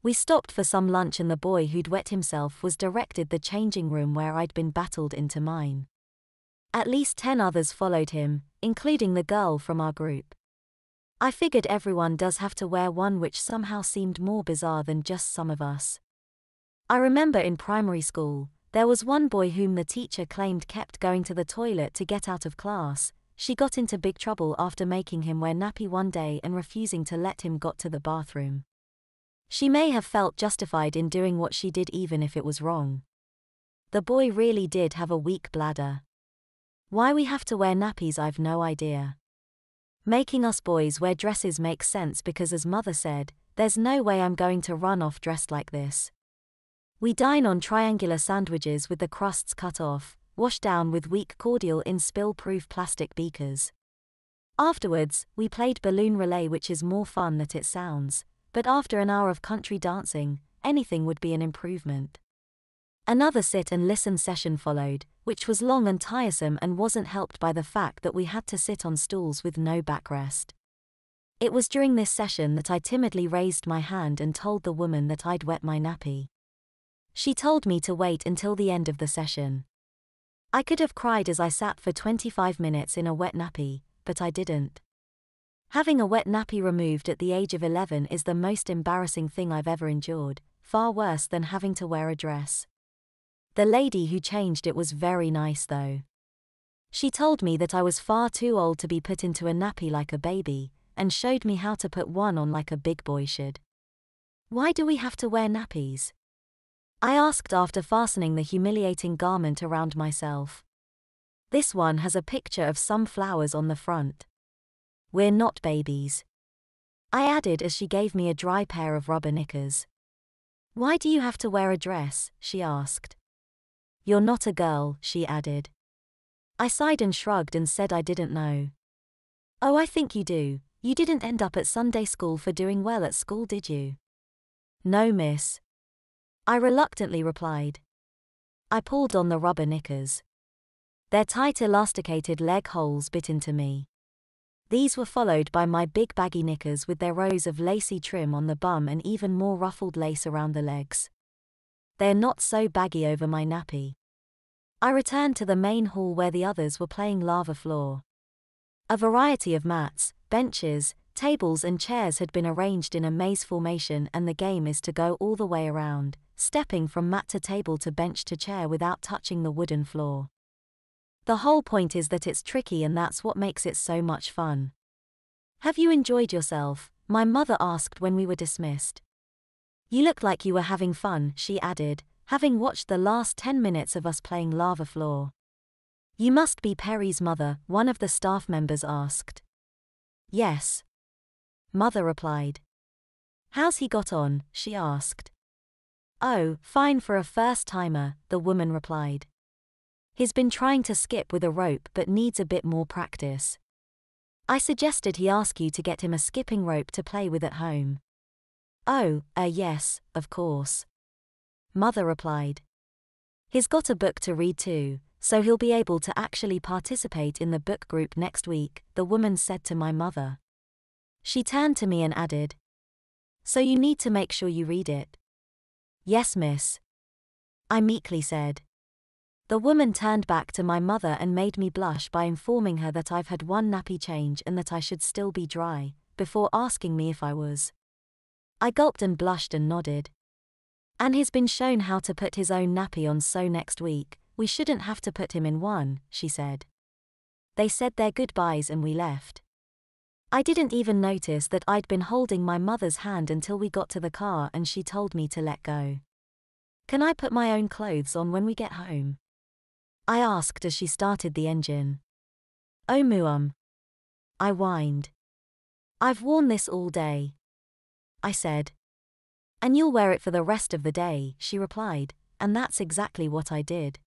We stopped for some lunch and the boy who'd wet himself was directed the changing room where I'd been battled into mine. At least 10 others followed him, including the girl from our group. I figured everyone does have to wear one, which somehow seemed more bizarre than just some of us. I remember in primary school, there was one boy whom the teacher claimed kept going to the toilet to get out of class. She got into big trouble after making him wear nappy one day and refusing to let him got to the bathroom. She may have felt justified in doing what she did even if it was wrong. The boy really did have a weak bladder. Why we have to wear nappies, I've no idea. Making us boys wear dresses makes sense because, as Mother said, there's no way I'm going to run off dressed like this. We dine on triangular sandwiches with the crusts cut off, washed down with weak cordial in spill-proof plastic beakers. Afterwards, we played balloon relay, which is more fun than it sounds, but after an hour of country dancing, anything would be an improvement. Another sit-and-listen session followed, which was long and tiresome and wasn't helped by the fact that we had to sit on stools with no backrest. It was during this session that I timidly raised my hand and told the woman that I'd wet my nappy. She told me to wait until the end of the session. I could have cried as I sat for 25 minutes in a wet nappy, but I didn't. Having a wet nappy removed at the age of 11 is the most embarrassing thing I've ever endured, far worse than having to wear a dress. The lady who changed it was very nice though. She told me that I was far too old to be put into a nappy like a baby, and showed me how to put one on like a big boy should. Why do we have to wear nappies? I asked after fastening the humiliating garment around myself. This one has a picture of some flowers on the front. We're not babies, I added as she gave me a dry pair of rubber knickers. Why do you have to wear a dress? She asked. You're not a girl, she added. I sighed and shrugged and said I didn't know. Oh, I think you do. You didn't end up at Sunday school for doing well at school, did you? No, miss, I reluctantly replied. I pulled on the rubber knickers. Their tight elasticated leg holes bit into me. These were followed by my big baggy knickers with their rows of lacy trim on the bum and even more ruffled lace around the legs. They're not so baggy over my nappy. I returned to the main hall where the others were playing lava floor. A variety of mats, benches, tables and chairs had been arranged in a maze formation, and the game is to go all the way around, stepping from mat to table to bench to chair without touching the wooden floor. The whole point is that it's tricky, and that's what makes it so much fun. Have you enjoyed yourself? My mother asked when we were dismissed. You look like you were having fun, she added, having watched the last 10 minutes of us playing lava floor. You must be Perry's mother, one of the staff members asked. Yes, Mother replied. How's he got on? She asked. Oh, fine for a first-timer, the woman replied. He's been trying to skip with a rope but needs a bit more practice. I suggested he ask you to get him a skipping rope to play with at home. Oh, yes, of course, Mother replied. He's got a book to read too, so he'll be able to actually participate in the book group next week, the woman said to my mother. She turned to me and added, so you need to make sure you read it. Yes, miss, I meekly said. The woman turned back to my mother and made me blush by informing her that I've had one nappy change and that I should still be dry, before asking me if I was. I gulped and blushed and nodded. And he's been shown how to put his own nappy on, so next week, we shouldn't have to put him in one, she said. They said their goodbyes and we left. I didn't even notice that I'd been holding my mother's hand until we got to the car and she told me to let go. Can I put my own clothes on when we get home? I asked as she started the engine. Oh Muum, I whined. I've worn this all day, I said. And you'll wear it for the rest of the day, she replied, and that's exactly what I did.